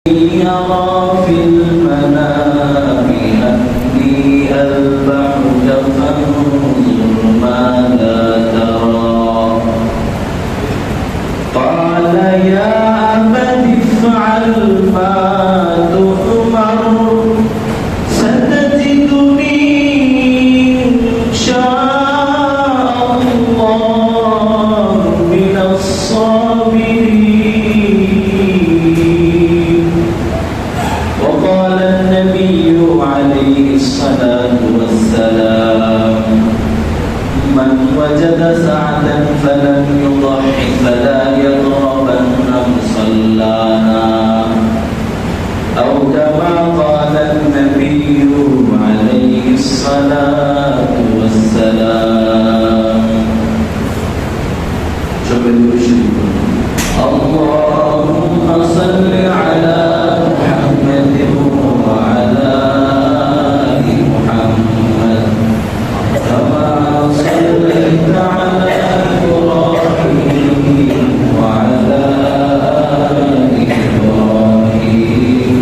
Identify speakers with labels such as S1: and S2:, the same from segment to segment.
S1: يرى في المنام أني أذبحك فانظر ماذا ترى قال يا أبت افعل ما تؤمر ستجدني إن شاء الله من الصابرين. وقال النبي عليه الصلاة والسلام من وجد سعة فلم يضح فلا يقربن مصلانا أو كما قال النبي عليه الصلاة والسلام. اللهم صل على محمد وعلى آل محمد كما صليت على إبراهيم وعلى آل إبراهيم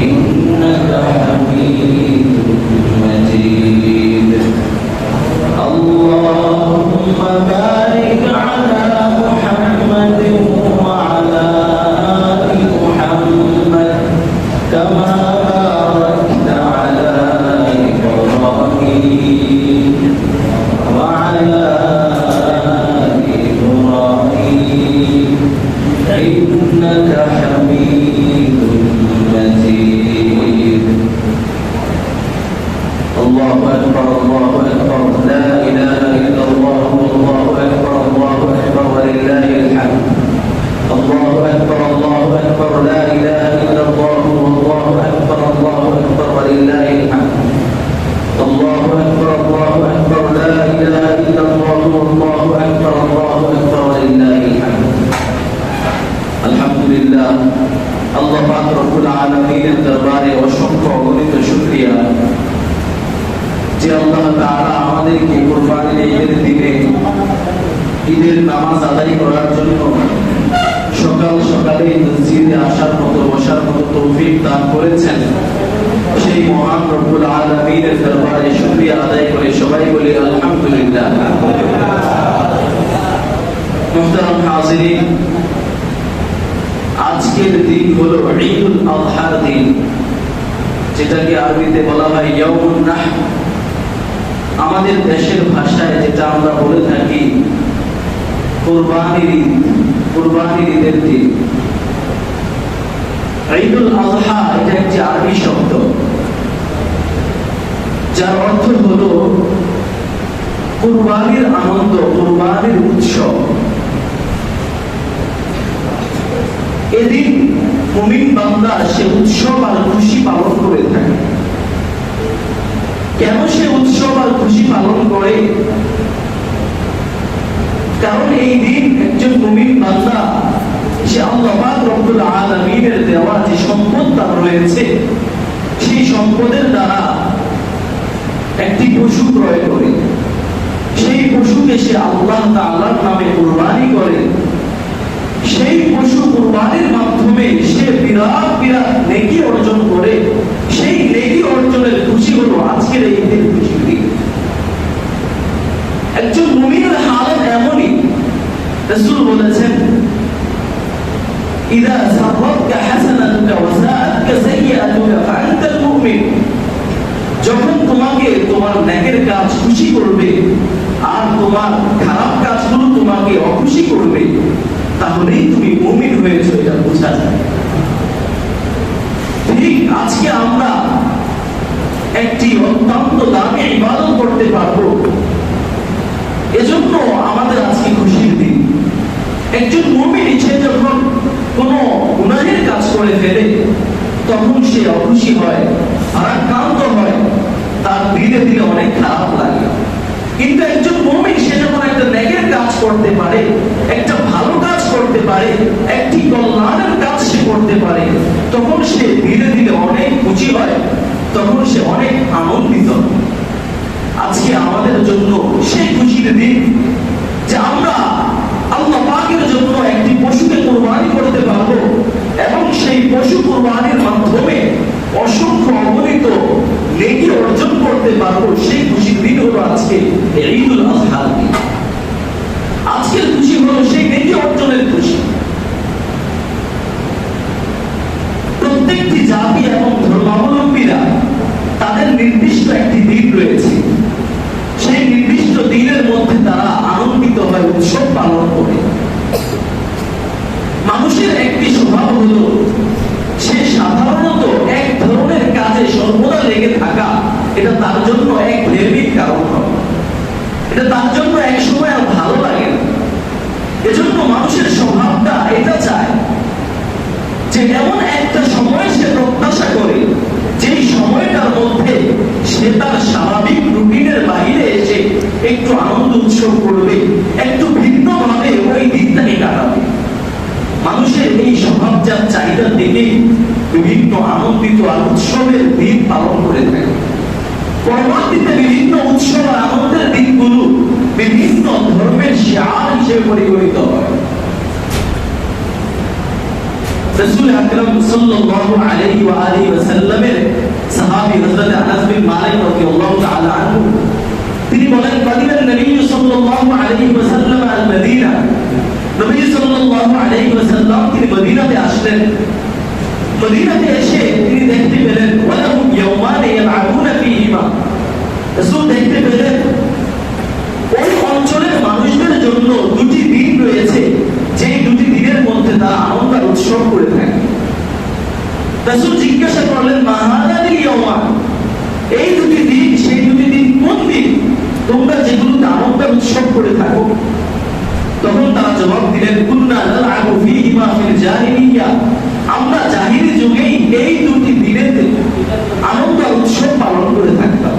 S1: إنك حميد مجيد. اللهم بارك على محمد وعلى آل محمد كما باركت على إبراهيم وعلى آل إبراهيم إنك حميد مجيد. الله أكبر الله أكبر لا إله إلا الله والله أكبر ولله الحمد. الله أكبر لا إله إلا الله والله أكبر ولله الحمد. الله أكبر لا إله إلا الله والله أكبر ولله الحمد. الحمد لله আল্লাহ পাক রব্বুল আলামিনের দরবারে অসংখ্য অগণিত শুকরিয়া যে আল্লাহ তাআলা আমাদেরকে কুরবানির ঈদের দিনে ঈদের নামাজ আদায় করার জন্য সকাল সকালে মসজিদে আসার মতো বসার মতো তৌফিক দান করেছেন। সেই মহান রব্বুল আলামিনের দরবারে শুকরিয়া আদায় করে সবাই বলি আলহামদুলিল্লাহ। মুহতারাম হাজিরিন, আজকের দিন হলো ঈদুল আযহার দিন, যেটাকে আরবিতে বলা হয় ইয়াউমুন নাহর। আমাদের দেশের ভাষায় যেটা আমরা বলে থাকি কুরবানির ঈদ, কুরবানির ঈদের দিন। ঈদুল আযহা এটা একটি আরবি শব্দ যার অর্থ হলো কুরবানির আনন্দ, কুরবানির উৎসব। এদিন মুমিন বান্দা সে উৎসব আর খুশি পালন করে থাকে। কেন সে উৎসব আর খুশি পালন করে? কারণ এই দিন একজন মুমিন বান্দা সে আল্লাহ পাক রব্বুল আলামিনের দেওয়া যে সম্পদ তার রয়েছে, সেই সম্পদের দ্বারা একটি পশু ক্রয় করে সেই পশুকে সে আল্লাহ তাআলার নামে কুরবানি করে। সেই পশু কুরবানির মাধ্যমে সে বিরাট বিরাট নেকি অর্জন করে। সেই নেকি অর্জনের খুশি হলো আজকের এই ঈদের খুশির দিন। একজন মুমিনের হালত এমনই, রাসূল বলেছেন ইযা সাররাতকা হাসানাতুকা ওয়া সাআতকা সাইয়্যাতুকা ফাআনতাল মুমিন। যখন তোমাকে তোমার নেকের কাজ খুশি করবে আর তোমার খারাপ কাজগুলো তোমাকে অখুশি করবে, তাহলেই তুমি মুমিন হয়েছো, এটা বোঝা যায়। ঠিক আজকে আমরা একটি অত্যন্ত দামি ইবাদত করতে পারবো, এজন্য আমাদের আজকে খুশির দিন। একজন মুমিন সে যখন কোনো গুনাহের কাজ করে ফেলে তখন সে অখুশি হয়, ভারাক্রান্ত হয়, তার ধীরে ধীরে অনেক খারাপ লাগে। কিন্তু একজন মুমিন সে যখন একটা নেকের কাজ করতে পারে, একটা ভালো কাজ করতে পারে, একটি কল্যাণের কাজ সে করতে পারে, তখন সে ধীরে ধীরে অনেক খুশি হয়, তখন সে অনেক আনন্দিত। আজকে আমাদের জন্য সেই খুশির দিন যে আমরা আল্লাহ পাকের জন্য একটি পশুকে কুরবানি করতে পারবো এবং সেই পশু কুরবানি ঈদুল আযহার দিন। আজকের খুশি হলো সেই নেকি অর্জনের খুশি। প্রত্যেকটি জাতি এবং ধর্মাবলম্বীরা তাদের নির্দিষ্ট একটি দিন রয়েছে, সেই নির্দিষ্ট দিনের মধ্যে তারা আনন্দিত হয়, উৎসব পালন করে। মানুষের একটি স্বভাব হলো সে সাধারণত এক ধরনের কাজে সর্বদা লেগে থাকা, এটা তার জন্য এক নির্মিত কারণ হয়, এটা তার জন্য এক সময় আর ভালো লাগে না। এজন্য মানুষের স্বভাবটা এটা চায় যে এমন একটা সময় সে প্রত্যাশা করে যেই সময়টার মধ্যে সে তার স্বাভাবিক রুটিনের বাইরে এসে একটু আনন্দ উৎসব করবে, একটু ভিন্নভাবে ওই দিনটাকে কাটাবে। মানুষের এই স্বভাবজাত চাহিদার দিকে বিভিন্ন আনন্দিত আর উৎসবের দিন পালন করে থাকে। পরবর্তীতে বিভিন্ন উৎসব আর আনন্দের দিনগুলো বিভিন্ন ধর্মের শিয়ার হিসেবে পরিগণিত হয়। রাসূল আকরাম সাল্লাল্লাহু আলাইহি ওয়া আলিহি ওয়াসাল্লামের সাহাবী হযরত আনাস বিন মালিক রাদিয়াল্লাহু তাআলা আনহু তিনি বলেন, কাদিমান নবী সাল্লাল্লাহু আলাইহি ওয়াসাল্লাম আল মদিনা, নবী সাল্লাল্লাহু আলাইহি ওয়াসাল্লাম তিনি মদিনাতে আসলেন। মদিনাতে এসে তিনি দেখতে পেলেন ওয়ালাহুম ইয়াওমান ইয়ালআবুনা ফীহিমা, রাসূল দেখতে পেলেন ওই অঞ্চলের মানুষদের জন্য দুটি দিন রয়েছে, যে দুটি দিনের মধ্যে তারা আনন্দ আর উৎসব করে থাকে। রাসূল জিজ্ঞাসা করলেন, মা হাদাল ইয়াওমান, এই দুটি দিন সেই দুটি দিন কোন দিন তোমরা যেগুলোতে আনন্দ উৎসব করে থাকো? তখন তারা জবাব দিলেন, কুন্না নালআবু ফীহিমা ফিল জাহিলিয়া, আমরা জাহিলি যুগেই এই দুটি দিনেতে আনন্দ উৎসব পালন করে থাকতাম।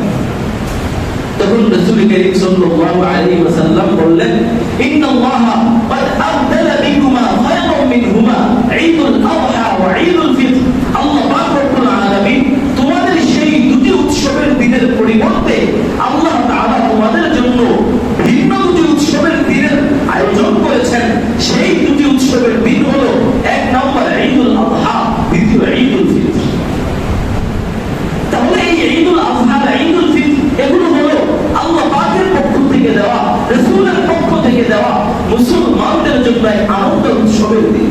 S1: তখন রাসূল করিম সাল্লাল্লাহু আলাইহি ওয়াসাল্লাম বললেন, ইন্নাল্লাহা ক্বাদ আবদালা বিকুমা খায়রাম মিনহুমা ঈদুল আযহা ওয়া ঈদুল ফিতর, আল্লাহ পাক রব্বুল আলামিন তোমাদের সেই দুটি উৎসবের দিনের পরিবর্তে আল্লাহ তাআলা তোমাদের জন্য ভিন্ন দুটি উৎসবের দিনের আয়োজন করেছেন। সেই দুটি উৎসবের দিন হলো এক নম্বর ঈদুল আযহা, দ্বিতীয় ঈদুল ফিতর। তাহলে এই ঈদুল আযহা আর ঈদুল ফিতর এগুলো হলো আল্লাহ পাকের পক্ষ থেকে দেওয়া, রাসূলের পক্ষ থেকে দেওয়া মুসলমানদের জন্য এক আনন্দ উৎসবের দিন।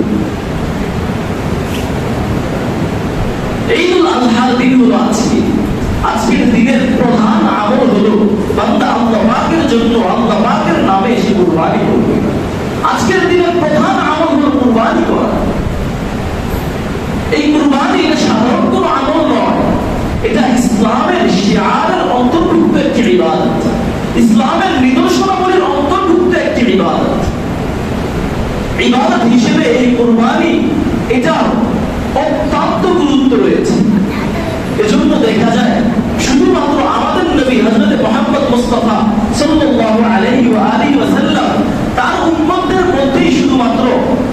S1: ঈদুল আযহার দিন হলো আজকে। আজকের দিনের প্রধান আমল হলো বান্দা আল্লাহ পাকের জন্য আল্লাহ পাকের নামে সে কুরবানি করবে। আজকের দিনের প্রধান আমল হলো কুরবানি করা। এই কুরবানি এটা সাধারণ কোনো আমল নয়, এটা ইসলামের শিয়ারের অন্তর্ভুক্ত একটি ইবাদত, ইসলামের নিদর্শনাবলীর অন্তর্ভুক্ত একটি ইবাদত। ইবাদত হিসেবে এই কুরবানি এটা অত্যন্ত গুরুত্ব রয়েছে। এজন্য দেখা যায় শুধুমাত্র আমাদের নবী হযরত মুহাম্মদ মুস্তাফা সাল্লাল্লাহু আলাইহি ওয়া আলিহি ওয়াসাল্লাম তার উম্মতদের মধ্যেই শুধুমাত্র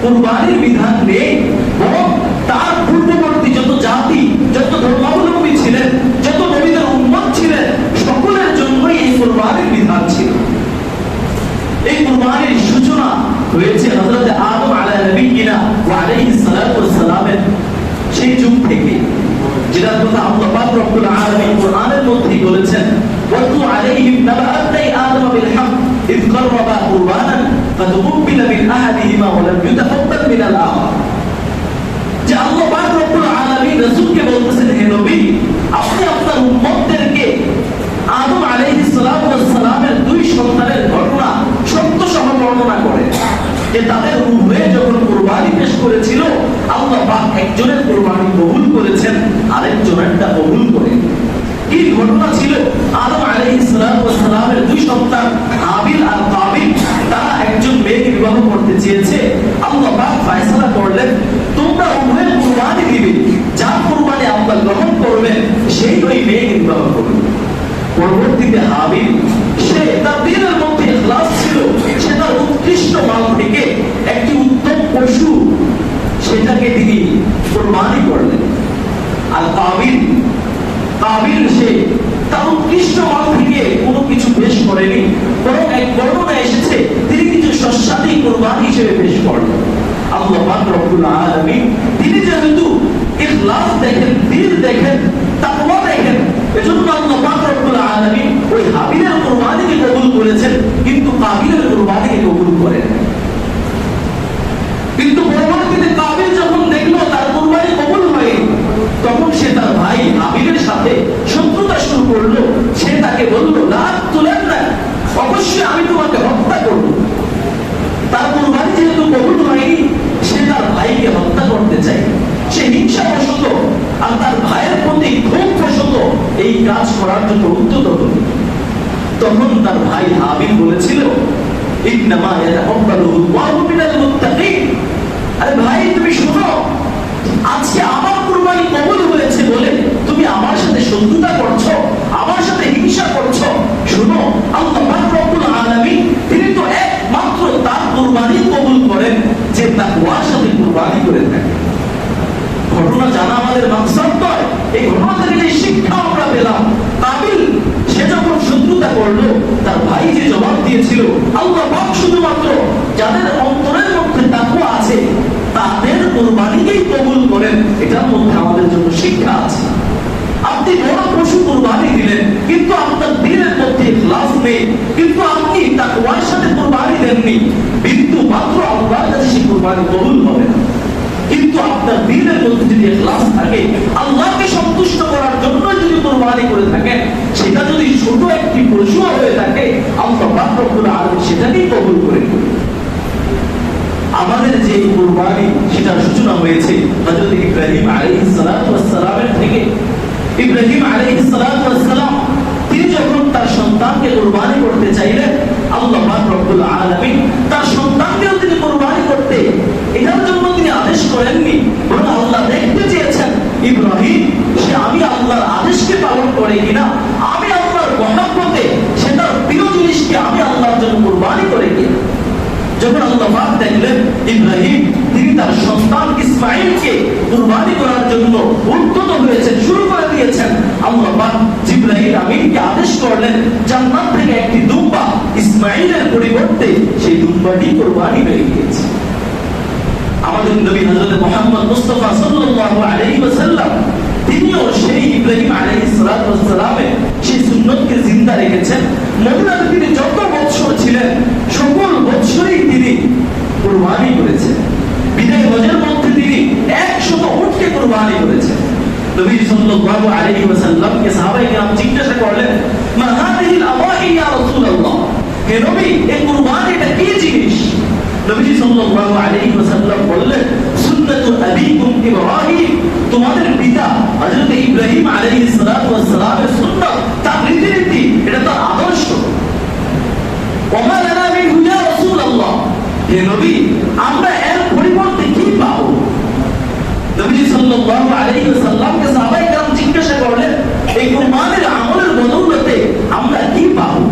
S1: কুরবানির বিধান নেই, বরং তার পূর্ববর্তী যত জাতি, যত ধর্মাবলম্বী ছিলেন, যত নবীদের উম্মত ছিলেন, সকলের জন্যই এই কুরবানির বিধান ছিল। এই কুরবানির সূচনা হয়েছে হযরত আদম আলাইহিস নবিয়িনা ওয়া আলাইহিস সালাতু ওয়াস সালামের সেই যুগ থেকে, যেটা কথা আল্লাহ পাক রব্বুল আলামিন কোরআনের মধ্যেই বলেছেন, ওয়াতু আলাইহিম নাবাআতাই আদম বিল হক ইয কাররাবা কুরবানান ফাতুকবিলা মিন আহাদিহিমা ওয়া লাম ইউতাকাব্বাল মিনাল আখার। যে আল্লাহ পাক রব্বুল আলামিন রাসূলকে বলতেছেন, হে নবী, আপনি আপনার উম্মতদেরকে আদম আলাইহিস সালাতু ওয়াস সালামের দুই সন্তানের ঘটনা সত্য সহ বর্ণনা করেন, যে তাদের উভয়ে যখন কুরবানি পেশ করেছিল আল্লাহ পাক একজনের কুরবানি কবুল করেছেন, আরেকজনেরটা কবুল করেন। কি ঘটনা ছিল? আদম আলাইহিস সালাতু ওয়াস সালামের দুই সন্তান হাবিল আর কাবিল, তারা একজন মেয়েকে বিবাহ করতে চেয়েছে। আল্লাহ পাক ফয়সালা করলেন, তোমরা উভয়ে কুরবানি দিবে, যার কুরবানি আল্লাহ গ্রহণ করবেন সেই ওই মেয়েকে বিবাহ করবে। পরবর্তীতে হাবিল, সে তার দিনের মধ্যে ইখলাস ছিল, সে তার উৎকৃষ্ট মাল থেকে একটি উত্তম পশু সেটাকে তিনি কুরবানি করলেন। আর কাবিল সে তার উৎকৃষ্ট মাল থেকে কোনো কিছু পেশ করেনি, বরং এক বর্ণনা এসেছে তিনি কিছু শস্যাদি কুরবানি হিসেবে পেশ করলেন। আল্লাহ পাক রব্বুল আলামিন তিনি যেহেতু ইখলাস দেখেন, দিল দেখেন, তাকওয়া দেখেন, এজন্য আল্লাহ পাক রব্বুল আলামিন ওই হাবিলের কুরবানিকে কবুল করেছেন। করেছেন, কিন্তু কাবিলের কুরবানিকে কবুল করেন। কিন্তু পরবর্তীতে কাবিল যখন দেখলো তার কুরবানি কবুল হয়নি, তখন সে তার ভাই হাবিলের সাথে শত্রুতা শুরু করলো। সে তাকে বলল, না তুলেন না, অবশ্যই আমি তোমাকে হত্যা করব। তার কুরবানি যেহেতু কবুল হয়নি, সে তার ভাইকে হত্যা করতে চায়। সে হিংসাবশত আর তার ভাইয়ের প্রতি ক্ষোভবশত এই কাজ করার জন্য উদ্যত হল। তখন তার ভাই হাবিল বলেছিল, ইন্নামা ইয়াতাকাব্বালুল্লাহু মিনাল মুত্তাকিন। আরে ভাই তুমি শোনো, আজকে আমার কুরবানি কবুল হয়েছে বলে তুমি আমার সাথে শত্রুতা করছো, আমার সাথে হিংসা করছো। শোনো, আল্লাহ পাক রব্বুল আলামিন তিনি তো একমাত্র তার কুরবানি কবুল করেন যে তাকওয়ার সাথে কুরবানি করে থাকে। ঘটনা জানা আমাদের মাকসাদ নয়, এই ঘটনা থেকে যে শিক্ষা আমরা পেলাম, কাবিল সে যখন শত্রুতা করলো, তার ভাই যে জবাব দিয়েছিল, আল্লাহ পাক শুধুমাত্র যাদের অন্তরের মধ্যে তাকওয়া আছে তাদের কুরবানিকেই কবুল করেন। এটার মধ্যে আমাদের জন্য শিক্ষা আছে। আপনি বড় পশু কুরবানি দিলেন, কিন্তু আপনার দিলের মধ্যে ইখলাস নেই, কিন্তু আপনি তাকওয়ার সাথে কুরবানি দেননি, বিন্দু মাত্র আল্লাহর কাছে সেই কুরবানি কবুল হবে না। কিন্তু আপনার দিলের মধ্যে যদি ইখলাস থাকে, আল্লাহকে সন্তুষ্ট করার জন্য যদি কুরবানি করে থাকেন, সেটা যদি ছোট একটি পশু হয়ে থাকে, আল্লাহ পাক রব্বুল আলামিন সেটাকেই কবুল করে নেবেন। আমাদের যে কুরবানি সেটার সূচনা হয়েছে হযরত ইব্রাহিম আলাইহিস সালাতু ওয়াস সালামের থেকে। ইব্রাহিম আলাইহিস সালাতু ওয়াস সালাম তিনি যখন তার সন্তানকে কুরবানি করতে চাইলেন, আল্লাহ পাক রব্বুল আলামিন তার সন্তানকেও তিনি কুরবানি করতে এটার জন্য তিনি আদেশ করেননি, বরং আল্লাহ দেখতে চেয়েছেন ইব্রাহিম সে আমি আল্লাহর আদেশকে পালন করে কিনা, আমি আল্লাহর মহব্বতে সে তার প্রিয় জিনিসকে আমি আল্লাহর জন্য কুরবানি করে কিনা। যখন আল্লাহ পাক দেখলেন ইব্রাহিম তিনি তার সন্তান ইসমাঈলকে কুরবানি করার জন্য উদ্যত হয়েছেন, শুরু করে দিয়েছেন, আল্লাহ পাক জিবরাইল আমিনকে আদেশ করলেন জান্নাত থেকে একটি দুম্বা ইসমাঈলের পরিবর্তে সেই দুম্বাটি কুরবানি হয়ে গিয়েছে। আমাদের নবী হযরত মুহাম্মদ মুস্তাফা সাল্লাল্লাহু আলাইহি ওয়াসাল্লাম তিনিও সেই ইব্রাহিম আলাইহিস সালাতু ওয়াস সালামের সেই সুন্নতকে জিন্দা রেখেছেন। মদিনাতে তিনি যত বছর ছিলেন সকল বছরই তিনি কুরবানি করেছেন। বিদায় হজের মধ্যে তিনি 100 উটকে কুরবানি করেছেন। নবী সাল্লাল্লাহু আলাইহি ওয়াসাল্লামকে সাহাবায়ে কেরাম জিজ্ঞাসা করলেন, মা হাদিহিল আওয়াহি ইয়া রাসূলুল্লাহ, হে নবী এই কুরবানি এটা কি জিনিস? নবী সাল্লাল্লাহু আলাইহি ওয়াসাল্লাম বললেন, সুন্নাতু আবিকুম ইব্রাহিম, তোমাদের পিতা হযরত ইব্রাহিম আলাইহিস সালাতু ওয়াস সালামের সুন্নাত, তার রীতি, এটা তার আদর্শ। ওমা লানা মিনহু ইয়া রাসূলুল্লাহ, হে নবী আমরা এর পরিবর্তে কি পাবো? নবী সাল্লাল্লাহু আলাইহি ওয়াসাল্লামকে সাহাবায়ে কেরাম জিজ্ঞাসা করলেন, এই কুরবানির আমলের বদৌলতে আমরা কি পাবো?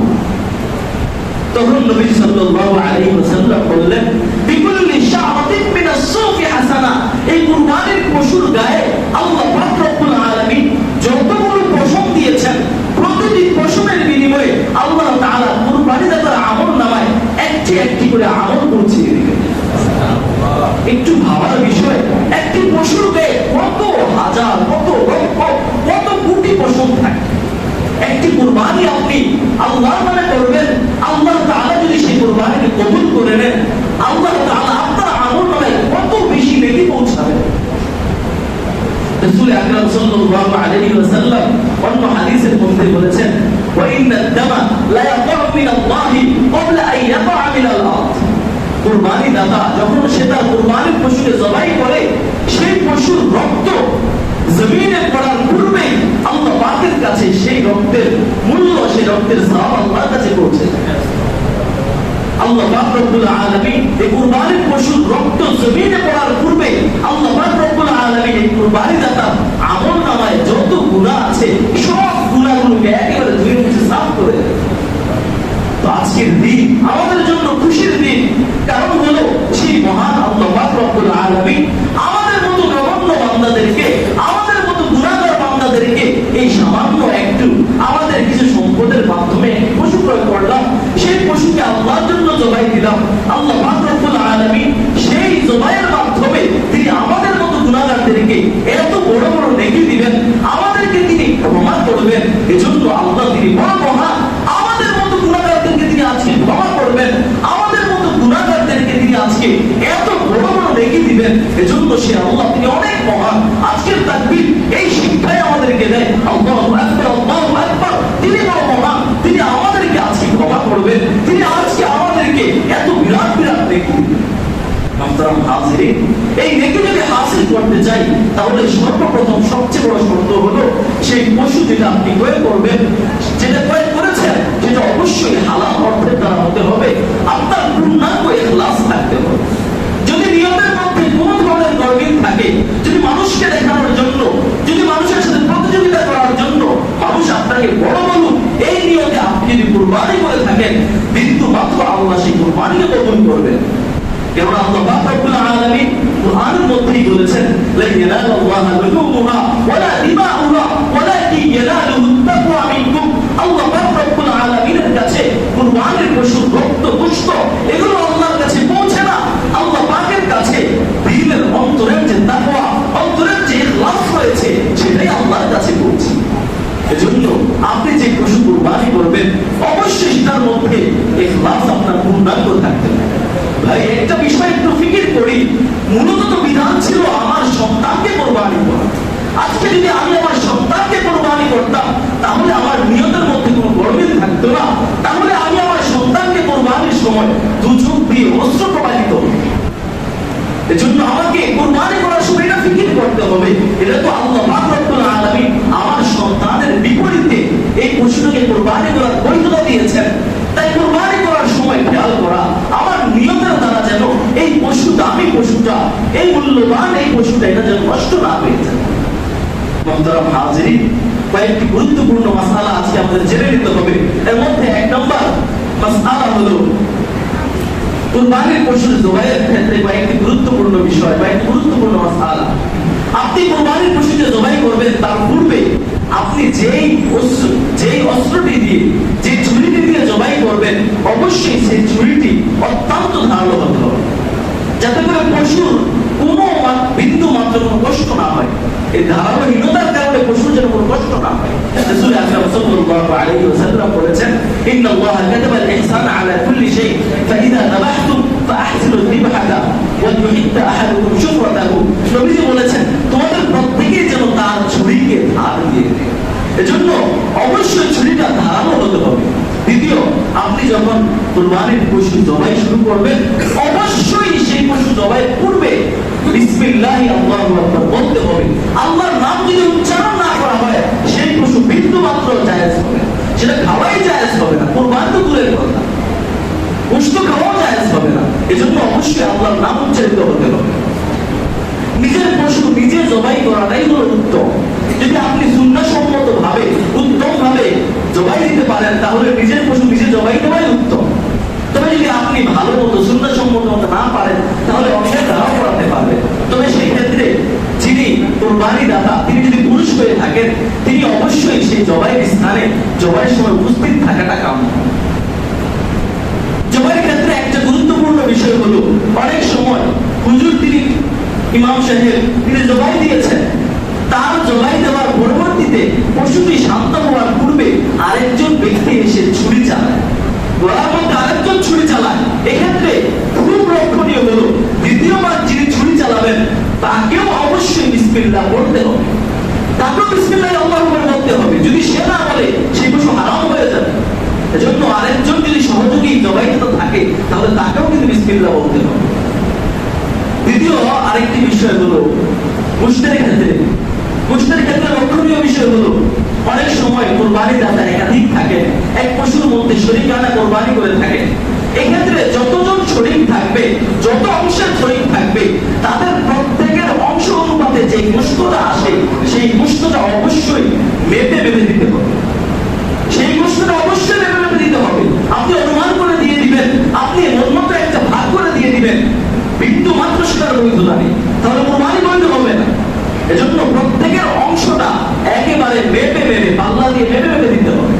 S1: তখন নবী সাল্লাল্লাহু আলাইহি ওয়াসাল্লাম বললেন, বিকুল্লি শাআতিন মিনাস সুফি হাসানা, এই কুরবানির পশুর গায়ে আল্লাহ পাক রব্বুল আলামিন যতগুলো পশম দিয়েছেন, প্রতিটি পশমের বিনিময়ে আল্লাহ তাআলা কুরবানিদাতার আমলনামায় একটি একটি করে আমল পৌঁছিয়ে দিবেন। একটু ভাবার বিষয়, একটি পশুর গায়ে কত হাজার, কত লক্ষ, কত কোটি পশম থাকে। একটি কুরবানি আপনি আল্লাহর নামে করবেন, আল্লাহ তাআলা যদি সেই কুরবানিকে কবুল করে নেন, আল্লাহ তাআলা আপনার আমলনামায় কত বেশি নেকি পৌঁছাবেন। রাসূল আকরাম সাল্লাল্লাহু আলাইহি ওয়াসাল্লাম অন্য হাদিসের মধ্যে বলেছেন, ওয়া ইন্নাদ দামা লা ইয়াকাউ মিনাল্লাহি ক্বাবলা আন ইয়াকা মিনাল আরদ, কুরবানি দাতা যখন সে তার কুরবানির পশুকে জবাই করে, সেই পশুর রক্ত জমিনে পড়ার পূর্বে আল্লাহ পাকের কাছে সেই রক্তের মূল্য, সেই রক্তের সওয়াব আল্লাহর কাছে পৌঁছে যায়। আল্লাহ পাক রব্বুল আলামিন এই কুরবানির পশুর রক্ত জমিনে পড়ার পূর্বে আল্লাহ পাক রব্বুল আলামিন এই কুরবানি দাতা আমলনামায় যত গুনাহ আছে সব গুনাহগুলোকে একেবারে ধুয়ে মুছে সাফ করে দেয়। তো আজকের দিন আমাদের জন্য খুশির দিন, কারণ হলো সেই মহান আল্লাহ পাক রব্বুল আলামিন
S2: এজন্য সে আল্লাহ তিনি অনেক মহান। আজকের তাকবীর এই শিক্ষায় আমাদেরকে দেয়, আল্লাহু আকবার, আল্লাহু আকবার, তিনি বড় মহান, তিনি আমাদেরকে আজকে ক্ষমা করবেন, তিনি আজকে আমাদেরকে এত বিরাট বিরাট নেকি দিবেন। মুহতারাম হাজিরিন, এই নেকি যদি হাসিল করতে চাই তাহলে সর্বপ্রথম সবচেয়ে বড় শর্ত হলো সেই পশু যেটা আপনি ক্রয় করবেন, যেটা ক্রয় করেছেন সেটা অবশ্যই হালাল অর্থের দ্বারা হতে হবে, আপনার পূর্ণাঙ্গ ইখলাস থাকতে হবে। যদি নিয়তের মধ্যে কোনো ধরনের গরমিল থাকে, যদি মানুষকে দেখানোর জন্য, যদি মানুষের সাথে প্রতিযোগিতা করার জন্য মানুষ আপনাকে বড় বলুক, এই নিয়তে আপনি যদি কুরবানি করে থাকেন, বিন্দু মাত্র আল্লাহ সেই কুরবানিকে কবুল করবেন। কেননা আল্লাহ পাক রব্বুল আলামিন কুরআনের মধ্যেই বলেছেন, লা ইয়ানালুল্লাহু লুহুমুহা ওয়ালা দিমাউহা ওয়ালাকিন ইয়ানালুহু তাকওয়া মিনকুম। আল্লাহ পাক রব্বুল আলামিনের কাছে কুরবানির পশুর রক্ত, গোশত এগুলো আল্লাহর কাছে পৌঁছে না। আল্লাহ পাকের কাছে দিলের অন্তরের যে তাকওয়া, অন্তরের যে ইখলাস রয়েছে সেটাই আল্লাহর কাছে পৌঁছে। এজন্য আপনি যে পশু কুরবানি করবেন অবশ্যই তার মধ্যে ইখলাস আপনার পূর্ণাঙ্গ থাকতে হবে। ভাই একটা বিষয় একটু ফিকির করি, মূলত তো বিধান ছিল আমার সন্তানকে কুরবানি করা। আজকে যদি আমি আমার সন্তানকে কুরবানি করতাম তাহলে আমার নিয়তের মধ্যে কোনো গরমিল থাকতো না, তাহলে আমি আমার সন্তানকে কুরবানির সময় দু চোখ দিয়ে অশ্রু প্রবাহিত হতো। এজন্য আমাকে কুরবানি করার সময় এটা ফিকির করতে হবে, এটা তো আল্লাহ পাক রব্বুল আলামিন আমার সন্তানের বিপরীতে এই পশুটাকে কুরবানি করার বৈধতা দিয়েছেন। তাই কুরবানি করার সময় খেয়াল করা আমার নিয়তের দ্বারা যেন এই পশু, দামি পশুটা, এই মূল্যবান এই পশুটা এটা যেন নষ্ট না হয়ে যায়। মুহতারাম হাজিরিন, কয়েকটি গুরুত্বপূর্ণ মাসআলা আজকে আমাদের জেনে নিতে হবে। এর মধ্যে এক নম্বর মাসআলা হলো কুরবানির পশুর জবাইয়ের ক্ষেত্রে কয়েকটি গুরুত্বপূর্ণ বিষয়, কয়েকটি গুরুত্বপূর্ণ মাসআলা। আপনি কুরবানির পশুকে জবাই করবেন তার পূর্বে আপনি যেই অস্ত্রটি দিয়ে, যে ছুরিটি দিয়ে জবাই করবেন অবশ্যই সেই ছুরিটি অত্যন্ত ধারালো হতে হবে, যাতে করে পশুর কোনো বিন্দু মাত্র কোনো কষ্ট না হয়। এই ধারালোহীনতার কারণে পশুর যেন কোনো কষ্ট না হয়। রাসূল আকরাম সাল্লাল্লাহু আলাইহি ওয়াসাল্লাম বলেছেন, ইন্নাল্লাহা কাতাবাল ইহসানা আলা কুল্লি শাই ফাইযা যাবাহতুম ফাআহসিনু যিবহাতা ওয়া ইউহিদ্দা আহাদুকুম শুফরাতাহু। নবীজি বলেছেন তোমাদের প্রত্যেকেই যেন তার ছুরিকে ধার দিয়ে দেয়। এজন্য অবশ্যই ছুরিটা ধারালো হতে হবে। দ্বিতীয়, আপনি যখন কুরবানির পশু জবাই শুরু করবেন অবশ্যই সেই পশু জবাইয়ের পূর্বে বিসমিল্লাহি আল্লাহু আকবার বলতে হবে। আল্লাহর নাম যদি উচ্চারণ না করা হয় সেই পশু বিন্দু মাত্র জায়েজ হবে না, সেটা খাওয়াই জায়েজ হবে না, কুরবানি তো দূরের কথা, গোশত খাওয়াও জায়েজ হবে না। এজন্য অবশ্যই আল্লাহর নাম উচ্চারিত হতে হবে। নিজের পশু নিজে জবাই করাটাই হলো উত্তম। যদি আপনি সুন্নাহসম্মত ভাবে, উত্তম ভাবে জবাই দিতে পারেন তাহলে নিজের পশু নিজে জবাই দেওয়াই উত্তম। তবে যদি আপনি ভালো মতো সুন্নাহসম্মত মতো না পারেন তাহলে অন্যের দ্বারাও করাতে পারবেন। তবে সেই ক্ষেত্রে যিনি কুরবানি দাতা তিনি যদি পুরুষ হয়ে থাকেন তিনি অবশ্যই সেই জবাইয়ের স্থানে জবাইয়ের সময় উপস্থিত থাকাটা কাম্য। জবাইয়ের ক্ষেত্রে একটা গুরুত্বপূর্ণ বিষয় হলো অনেক সময় হুজুর তিনি ইমাম সাহেব তিনি জবাই দিয়েছেন, তার জবাই দেওয়ার পরবর্তীতে পশুটি শান্ত হওয়ার পূর্বে আরেকজন ব্যক্তি এসে ছুরি চালায়, গলার মধ্যে আরেকজন ছুরি চালায়। এক্ষেত্রে খুব লক্ষণীয় হলো দ্বিতীয়বার যিনি ছুরি চালাবেন তাকেও অবশ্যই বিসমিল্লাহ বলতে হবে, তাকেও বিসমিল্লাহ আল্লাহু আকবার বলতে হবে। যদি সে না বলে সেই পশু হারাম হয়ে যাবে। এজন্য আরেকজন যদি সহযোগী জবাইদাতা থাকে তাহলে তাকেও কিন্তু বিসমিল্লাহ বলতে হবে। দ্বিতীয় আরেকটি বিষয় হলো গোশতের ক্ষেত্রে, গোশতের ক্ষেত্রে লক্ষণীয় বিষয় হলো অনেক সময় কুরবানি দাতা একাধিক থাকে, এক পশুর মধ্যে শরীকানা কুরবানি করে থাকে। এক্ষেত্রে যতজন শরীক থাকবে, যত অংশের শরীক থাকবে তাদের প্রত্যেকের অংশ অনুপাতে যে গোশতটা আসে সেই গোশতটা অবশ্যই মেপে মেপে দিতে হবে। সেই গোশতটা অবশ্যই মেপে মেপে দিতে হবে। আপনি অনুমান করে দিয়ে দিবেন, আপনি মনমতো একটা ভাগ করে দিয়ে দিবেন, বিন্দু মাত্র সেটার বৈধতা নেই, তাহলে কুরবানি বৈধ হবে না। এজন্য প্রত্যেকের অংশটা একেবারে মেপে মেপে পাল্লা দিয়ে মেপে মেপে দিতে হবে।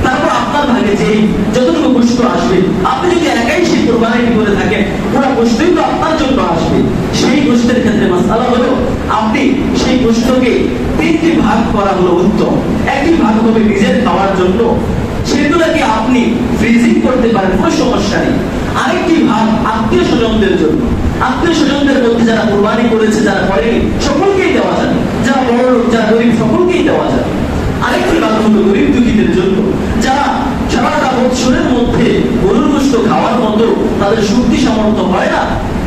S2: তারপর আপনার ভাগে যেই যতটুকু গোশত আসবে, আপনি যদি একাই সেই কুরবানি করে থাকেন পুরো গোশতই তো আপনার জন্য আসবে। সেই গোশতের ক্ষেত্রে মাসআলা হলো আপনি সেই গোশতকে তিনটি ভাগ করা হলো উত্তম। একটি ভাগ হবে নিজের খাওয়ার জন্য, সেগুলোকে আপনি ফ্রিজিং করতে পারেন, কোনো সমস্যা নেই। আরেকটি ভাগ আত্মীয় স্বজনদের জন্য, আত্মীয় স্বজনদের মধ্যে যারা কুরবানি করেছে, যারা করেনি, সকলকেই দেওয়া যাবে। যারা বড় লোক, যারা গরিব, সকলকেই দেওয়া যাবে। আরেকটি বাদ হলো গরিব দুঃখীদের জন্য, যারা সারাটা বৎসরের মধ্যে গরুর গোশত খাওয়ার মতো তাদের শক্তি সামর্থ্য হয় না,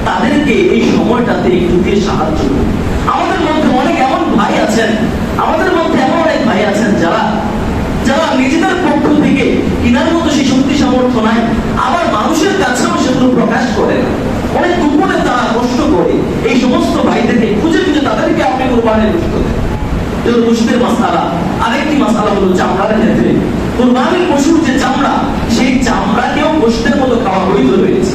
S2: তাদেরকে এই সময়টাতে একটু দিয়ে সাহায্য করুন। আমাদের মধ্যে অনেক এমন ভাই আছেন, আমাদের মধ্যে এমন অনেক ভাই আছেন যারা যারা নিজেদের পক্ষ থেকে কিনার মতো সেই শক্তি সামর্থ্য নাই, আবার মানুষের কাছেও সেগুলো প্রকাশ করে না, অনেক গোপনে তারা কষ্ট করে। এই সমস্ত ভাইদেরকে খুঁজে খুঁজে তাদেরকে আপনি কোরবানির গোশত দেন। গোশতের মাসালা, আরেকটি মাসালা হলো চামড়ার ক্ষেত্রে। কোরবানির পশুর যে চামড়া, সেই চামড়াকেও গোশতের মতো খাওয়া বৈধ রয়েছে।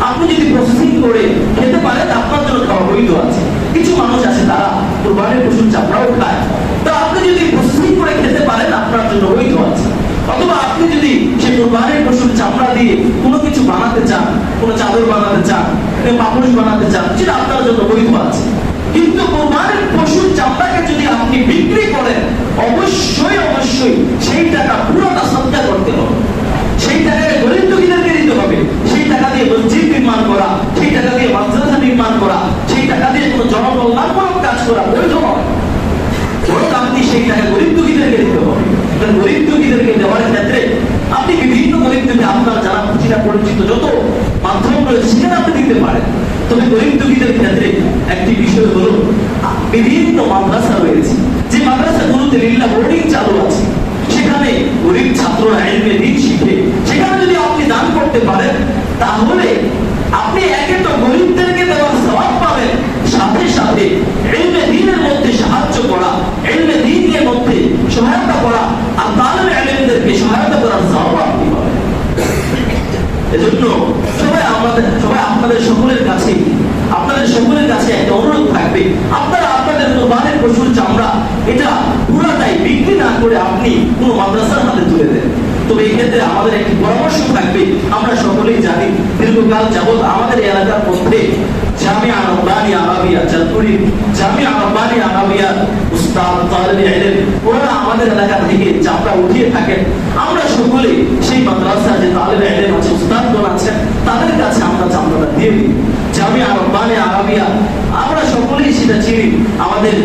S2: আপনি যদি প্রসেসিং করে খেতে পারেন, আপনার জন্য খাওয়া বৈধ আছে। কিছু মানুষ আছে তারা কোরবানির পশুর চামড়াও খায়, তা আপনি যদি প্রসেসিং করে খেতে পারেন, আপনার জন্য বৈধ আছে। অথবা আপনি যদি সেই কোরবানির পশুর চামড়া দিয়ে কোনো কিছু বানাতে চান, কোনো চাদর বানাতে চান, পাপোশ বানাতে চান, সেটা আপনার জন্য বৈধ আছে। কিন্তু কোরবানির পশুর চামড়াকে যদি আপনি বিক্রি করেন, অবশ্যই অবশ্যই সেই টাকা পুরোটা সৎকার করতে হবে। সেই টাকাকে গরিব দুঃখীদেরকে দিতে হবে। সেই টাকা দিয়ে মসজিদ নির্মাণ করা, সেই টাকা দিয়ে মাদ্রাসা নির্মাণ করা, সেই টাকা দিয়ে কোনো জনকল্যাণমূলক কাজ করা বৈধ নয়। বরং আপনি সেই টাকা গরিব দুঃখীদেরকে দিতে হবে। গরিব দুঃখীদেরকে দেওয়ার ক্ষেত্রে আপনি বিভিন্ন গরিব দুঃখী, আপনার যারা খুশিরা পরিচিত যত মাধ্যম রয়েছে সেখানে আপনি দিতে পারেন। তবে গরিব দুঃখীদের ক্ষেত্রে একটি বিষয় হলো, বিভিন্ন মাদ্রাসা রয়েছে, যে মাদ্রাসাগুলোতে লিল্লাহ বোর্ডিং চালু আছে, সেখানে গরিব ছাত্ররা ইলমে দ্বীন শিখে, সেখানে যদি আপনি দান করতে পারেন, তাহলে আপনি একে তো গরিবদেরকে দেওয়ার সওয়াব পাবেন, সাথে সাথে ইলমে দ্বীনের মধ্যে সাহায্য করা, ইলমে দ্বীনের মধ্যে সহায়তা করা, আর তালিবে ইলমদেরকে সহায়তা করার সওয়াব আপনি পাবেন। এজন্য সবাই আপনাদের সকলের কাছে একটা অনুরোধ থাকবে, আপনারা আপনাদের কোরবানির পশুর চামড়া এটা পুরাটাই বিক্রি না করে আপনি কোনো মাদ্রাসার হাতে তুলে দেন। তবে এই ক্ষেত্রে আমাদের একটি পরামর্শ থাকবে। আমরা সকলেই জানি, দীর্ঘকাল যাবৎ আমাদের এলাকার মধ্যে জামিয়া রব্বানিয়া আরাবিয়া চাঁদপুরি জামিয়া রব্বানিয়া আরাবিয়া উস্তাদ তালিবে ইলম ওরা আমাদের এলাকা থেকে চামড়া উঠিয়ে থাকেন। আমরা সকলে সেই মাদ্রাসার যে তালিবে ইলম আছে, উস্তাদগণ আছেন, তাদের কাছে আমরা চামড়াটা দিয়ে দিই। জামিয়া রব্বানিয়া আরাবিয়া আমরা সকলেই সেটা চিনি। আমাদের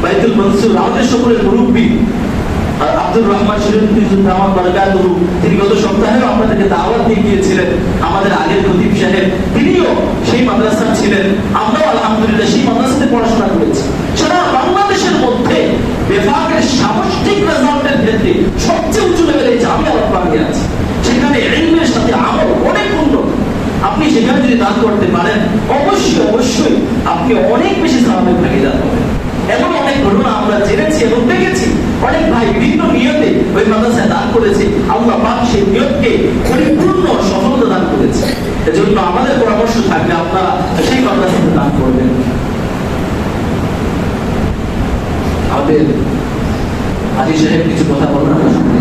S2: বাইতুল মনসুর, আমাদের সকলের মুরব্বী আব্দুর রহমান শরীফ তিনি গত সপ্তাহেও আপনাদেরকে দাওয়াত দিয়ে গিয়েছিলেন। আমাদের আগের খতিব সাহেব তিনিও সেই মাদ্রাসা ছিলেন। আমরাও আলহামদুলিল্লাহ সেই মাদ্রাসাতে পড়াশোনা করেছি। সারা বাংলাদেশের মধ্যে বেফাকের সামষ্টিক রেজাল্টের ক্ষেত্রে সবচেয়ে উঁচু লেভেলে জামিয়া রব্বানিয়া আছে। সেখানে ইলমের সাথে আমল অনেক উন্নত। আপনি সেখানে যদি দান করতে পারেন, অবশ্যই অবশ্যই আপনি অনেক বেশি সওয়াবের ভাগীদার হবেন। এমন অনেক ঘটনা আমরা জেনেছি এবং দেখেছি, অনেক ভাই বিভিন্ন নিয়তে ওই মাদ্রাসায় দান করেছে, আল্লাহ পাক সেই নিয়তকে পরিপূর্ণ সফলতা দান করেছে। এজন্য আমাদের পরামর্শ থাকবে আপনারা সেই মাদ্রাসাতে দান করবেন। আমাদের হাজী সাহেব কিছু কথা বলবেন, আমরা শুনতে